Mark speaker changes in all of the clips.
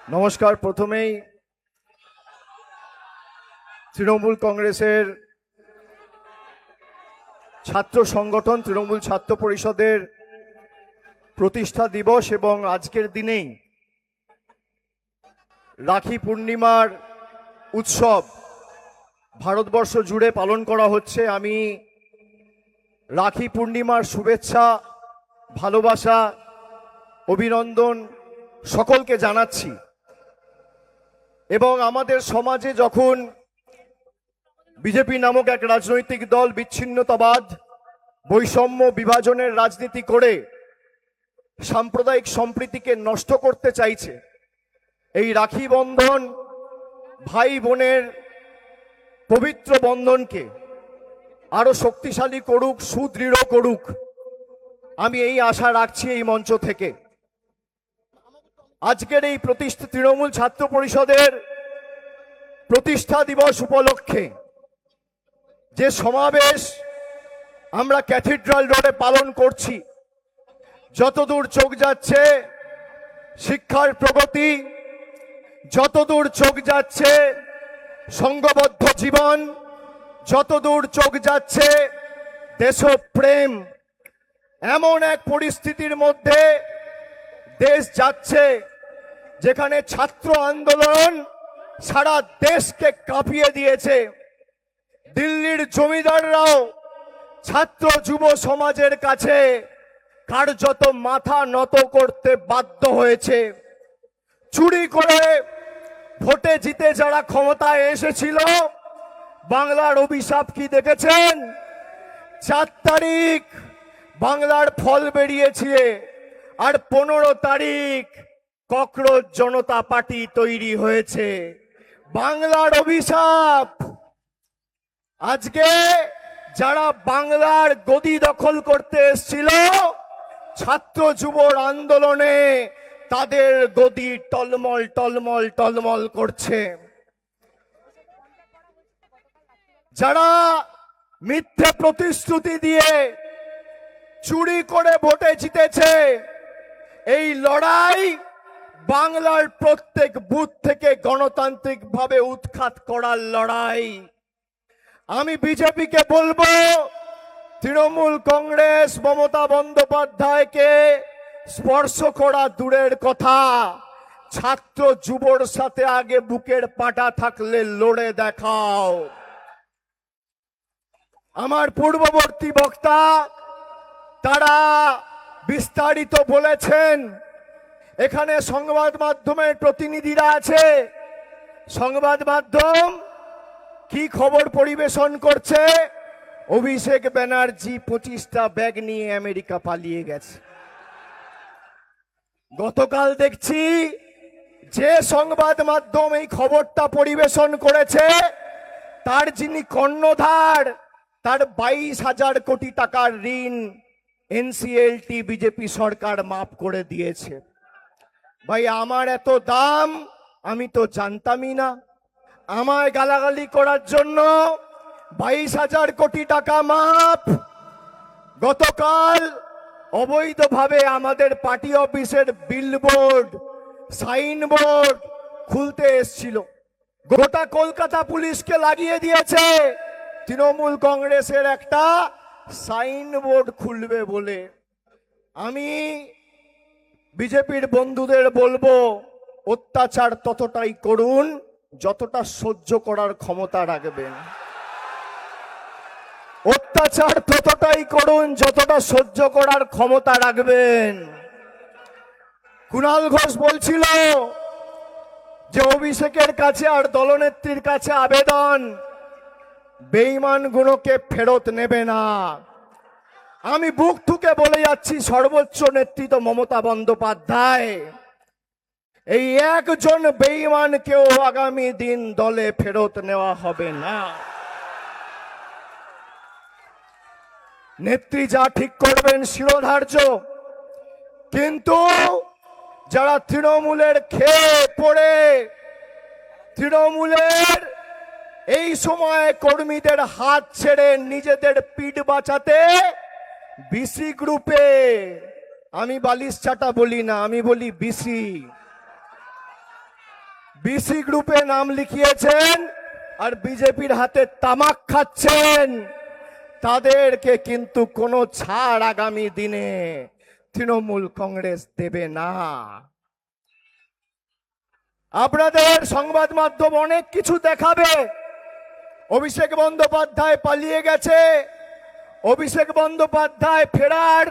Speaker 1: নমস্কার। প্রথমেই তৃণমূল কংগ্রেসের ছাত্র সংগঠন তৃণমূল ছাত্র পরিষদের প্রতিষ্ঠা দিবস এবং আজকের দিনেই রাখি পূর্ণিমার উৎসব ভারতবর্ষ জুড়ে পালন করা হচ্ছে। আমি রাখি পূর্ণিমার শুভেচ্ছা, ভালোবাসা, অভিনন্দন সকলকে জানাচ্ছি। এবং আমাদের সমাজে যখন বিজেপি নামক এক রাজনৈতিক দল বিচ্ছিন্নতাবাদ, বৈষম্য, বিভাজনের রাজনীতি করে সাম্প্রদায়িক সম্প্রীতিকে নষ্ট করতে চাইছে, এই রাখি বন্ধন ভাই বোনের পবিত্র বন্ধনকে আরো শক্তিশালী করুক, সুদৃঢ় করুক, আমি এই আশা রাখছি এই মঞ্চ থেকে। আজকের এই তৃণমূল ছাত্র পরিষদের প্রতিষ্ঠা দিবস উপলক্ষে যে সমাবেশ আমরা ক্যাথিড্রাল রোডে পালন করছি, যতদূর চোখ যাচ্ছে শিক্ষার প্রগতি, যতদূর চোখ যাচ্ছে সংঘবদ্ধ জীবন, যতদূর চোখ যাচ্ছে দেশপ্রেম, এমন এক পরিস্থিতির মধ্যে দেশ যাচ্ছে যেখানে ছাত্র আন্দোলন সারা দেশকে কাঁপিয়ে দিয়েছে। দিল্লির জমিদাররাও ছাত্র যুব সমাজের কাছে কার্যত মাথা নত করতে বাধ্য হয়েছে। চুরি করে ভোটে জিতে যারা ক্ষমতায় এসেছিল, বাংলার অভিশাপ কি দেখেছেন? 4 তারিখ বাংলার ফল বেরিয়েছে, আর 15 তারিখ ককরোচ জনতা পার্টি তৈরি হয়েছে। বাংলার অভিশাপ। আজকে যারা বাংলার গদি দখল করতে এসেছিল ছাত্র যুবর আন্দোলনে, তাদের গদি টলমল টলমল টলমল করছে। যারা মিথ্যে প্রতিশ্রুতি দিয়ে চুরি করে ভোটে জিতেছে, এই লড়াই বাংলার প্রত্যেক বুথ থেকে গণতান্ত্রিকভাবে উৎখাত করার লড়াই। আমি বিজেপিকে বলবো, তৃণমূল কংগ্রেস মমতা বন্দ্যোপাধ্যায়কে স্পর্শ করা দূরের কথা, ছাত্র যুবর সাথে আগে বুকের পাটা থাকলে লড়ে দেখাও। আমার পূর্ববর্তী বক্তা তারা বিস্তারিত বলেছেন। এখানে সংবাদ মাধ্যমের প্রতিনিধিরা আছে। সংবাদ মাধ্যম কি খবর পরিবেশন করছে? অভিষেক ব্যানার্জি 25টা ব্যাগ নিয়ে আমেরিকা পালিয়ে গেছে। গতকাল দেখছি যে সংবাদ মাধ্যম এই খবরটা পরিবেশন করেছে, তার যিনি কর্ণধার, তার 22,000 কোটি টাকার ঋণ এনসিএলটি বিজেপি সরকার মাফ করে দিয়েছে। ভাই, আমার এত দাম আমি তো জানতামই না। আমায় গালাগালি করার জন্য 22,000 কোটি টাকা মাফ। গতকাল অবৈধভাবে আমাদের পার্টি অফিসের বিলবোর্ড, সাইনবোর্ড খুলতে এসেছিল, গোটা কলকাতা পুলিশকে লাগিয়ে দিয়েছে তৃণমূল কংগ্রেসের একটা সাইনবোর্ড খুলবে বলে। আমি বিজেপির বন্ধুদের বলবো, অত্যাচার ততটাই করুন যতটা সহ্য করার ক্ষমতা রাখবেন। অত্যাচার ততটাই করুন যতটা সহ্য করার ক্ষমতা রাখবেন। কুণাল ঘোষ বলছিল যে অভিষেকের কাছে আর দলনেত্রীর কাছে আবেদন, বেঈমানগুলোকে ফেরত নেবে না। আমি বুক ঠুকে বলে যাচ্ছি, সর্বোচ্চ নেতৃত্ব মমতা বন্দ্যোপাধ্যায়, এই একজন বেঈমানকেও আগামী দিন দলে ফেরত নেওয়া হবে না। নেত্রী যা ঠিক করবেন শিরোধার্য। কিন্তু যারা তৃণমূলের খেয়ে পড়ে, তৃণমূলের এই সময় কর্মীদের হাত ছেড়ে নিজেদের পিঠ বাঁচাতে বিসি গ্রুপে, আমি বালিশ চাটা বলি না, আমি বলি বিসি, বিসি গ্রুপে নাম লিখিয়েছেন আর বিজেপির হাতে তামাক খাচ্ছেন, তাদেরকে কিন্তু কোনো ছাড় আগামী দিনে তৃণমূল কংগ্রেস দেবে না। আপনাদের সংবাদ মাধ্যম অনেক কিছু দেখাবে। অভিষেক বন্দ্যোপাধ্যায় পালিয়ে গেছে, অভিষেক বন্দ্যোপাধ্যায় ফেরার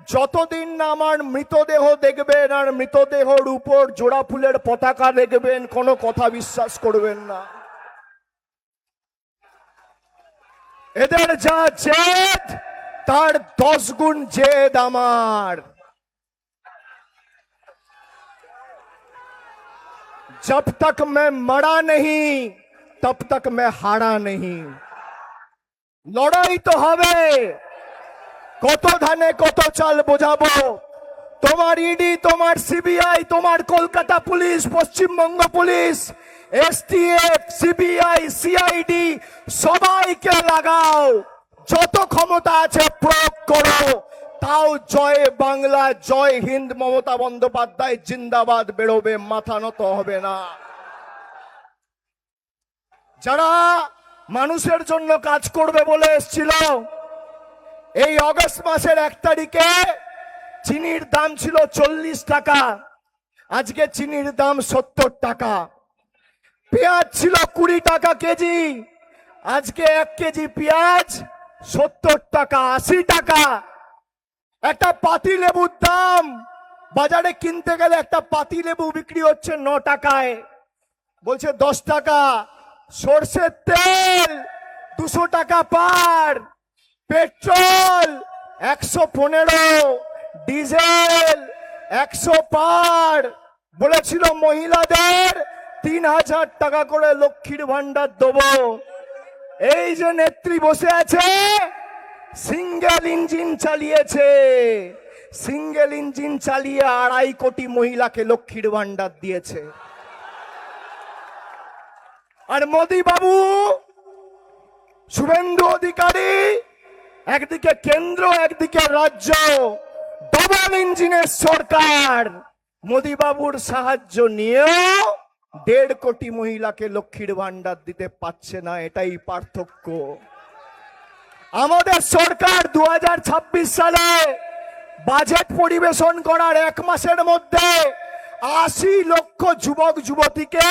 Speaker 1: যতদিন না আমার মৃতদেহ দেখবেন আর মৃতদেহর উপর জোড়া ফুলের পতাকা দেখবেন, কোনো কথা বিশ্বাস করবেন না। এদের যা জেদ তার 10 গুণ জেদ আমার। जब तक मैं मरा नहीं तब तक मैं हारा नहीं। লড়াই তো হবে, কত ধানে কত চাল বোঝাবো। তোমার ইডি, তোমার সিবিআই, তোমার Kolkata police, Paschimbanga police, STF, CBI, CID সবাইকে লাগাও, যত ক্ষমতা আছে প্রয়োগ করো, তাও জয় বাংলা, জয় হিন্দ, মমতা বন্দ্যোপাধ্যায় জিন্দাবাদ বেরোবে, মাথা নত হবে না। যারা মানুষের জন্য কাজ করবে বলে এসেছিল, এই অগস্ট মাসের 1 তারিখে চিনির দাম ছিল 40 টাকা, আজকে চিনির দাম 70 টাকা। পেঁয়াজ ছিল 20 টাকা কেজি, আজকে 1 কেজি পেঁয়াজ 70 টাকা, 80 টাকা। একটা পাতি লেবুর দাম বাজারে কিনতে গেলে একটা পাতি লেবু বিক্রি হচ্ছে 9 টাকায়, বলছে 10 টাকা। সরষের তেল 200 টাকা পার, পেট্রোল 115, ডিজেল 100 পার। বলেছিল মহিলাদের 3000 টাকা করে লক্ষ্মীর ভান্ডার দেবো। এই যে নেত্রী বসে আছে, সিঙ্গেল ইঞ্জিন চালিয়েছে, সিঙ্গেল ইঞ্জিন চালিয়ে 2.5 কোটি মহিলাকে লক্ষ্মীর ভান্ডার দিয়েছে। আর মোদি বাবু, শুভেন্দু অধিকারী, একদিকে কেন্দ্র একদিকে রাজ্য, ডবল ইঞ্জিনের সরকার। মোদি বাবুর সাহায্য নিয়েও 1.5 কোটি মহিলাকে লক্ষ্মীর ভান্ডার দিতে পারছে না, এটাই পার্থক্য। আমাদের সরকার 2026 সালে বাজেট পরিবেশন করার 1 মাসের মধ্যে 80 লক্ষ যুবক যুবতীকে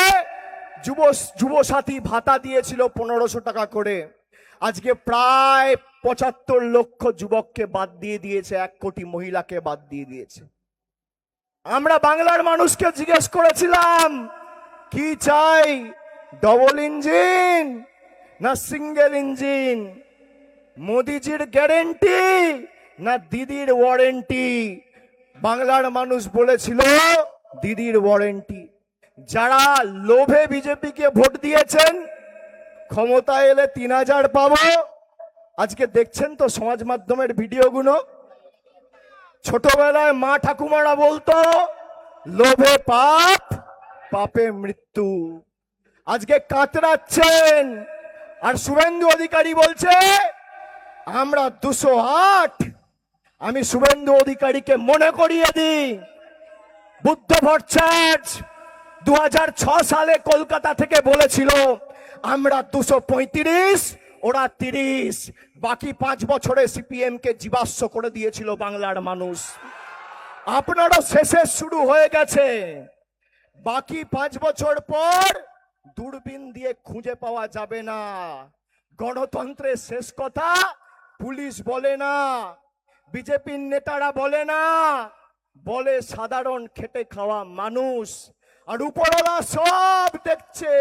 Speaker 1: যুবসাথী ভাতা দিয়েছিল 1500 টাকা করে। আজকে প্রায় 75 লক্ষ যুবককে বাদ দিয়ে দিয়েছে, 1 কোটি মহিলাকে বাদ দিয়ে দিয়েছে। আমরা বাংলার মানুষকে জিজ্ঞেস করেছিলাম কি চাই, ডবল ইঞ্জিন না সিঙ্গেল ইঞ্জিন, মোদিজির গ্যারেন্টি না দিদির ওয়ারেন্টি। বাংলার মানুষ বলেছিল দিদির ওয়ারেন্টি। যারা লোভে বিজেপিকে ভোট দিয়েছেন, ক্ষমতা এলে 3000 পাবো, আজকে দেখছেন তো সমাজ মাধ্যমের ভিডিওগুলো। ছোটবেলায় মা ঠাকুমারা বলতো লোভে পাপ, পাপে মৃত্যু। আজকে কাতরাচ্ছেন। আর শুভেন্দু অধিকারী বলছে আমরা 208। আমি শুভেন্দু অধিকারীকে মনে করিয়ে দিই, বুদ্ধ ভট্টাচার্য 2006 সালে কলকাতা থেকে বলেছিল আমরা 235, ওরা 30। বাকি 5 বছরে সিপিএম কে জীবাশ্ম করে দিয়েছিল বাংলার মানুষ। আপনারও শেষে শুরু হয়ে গেছে। বাকি 5 বছর পর দূরবীন দিয়ে খুঁজে পাওয়া যাবে না। গণতন্ত্রের শেষ কথা পুলিশ বলে না, বিজেপির নেতারা বলে না, বলে সাধারণ খেটে খাওয়া মানুষ। আর উপরওয়ালা সব দেখছে,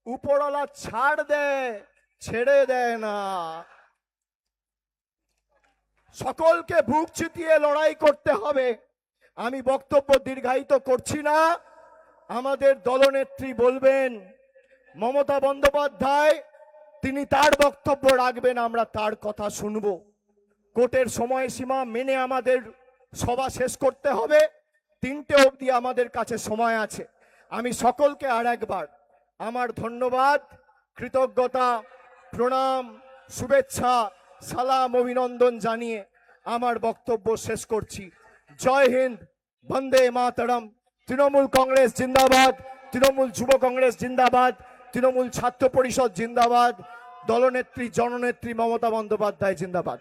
Speaker 1: উপরওয়ালা ছাড় দেয়, ছেড়ে দেয় না। সকলকে বুক চিতিয়ে লড়াই করতে হবে। আমি বক্তব্য দীর্ঘায়িত করছি না। আমাদের দলনেত্রী বলবেন, মমতা বন্দ্যোপাধ্যায় তিনি তার বক্তব্য রাখবেন, আমরা তার কথা শুনব। কোর্টের সময়সীমা মেনে আমাদের সভা শেষ করতে হবে। 3টে অবধি আমাদের কাছে সময় আছে। আমি সকলকে আর একবার আমার ধন্যবাদ, কৃতজ্ঞতা, প্রণাম, শুভেচ্ছা, সালাম, অভিনন্দন জানিয়ে আমার বক্তব্য শেষ করছি। জয় হিন্দ, বন্দে মাতরম, তৃণমূল কংগ্রেস জিন্দাবাদ, তৃণমূল যুব কংগ্রেস জিন্দাবাদ, তৃণমূল ছাত্র পরিষদ জিন্দাবাদ, দলনেত্রী জননেত্রী মমতা বন্দ্যোপাধ্যায় জিন্দাবাদ।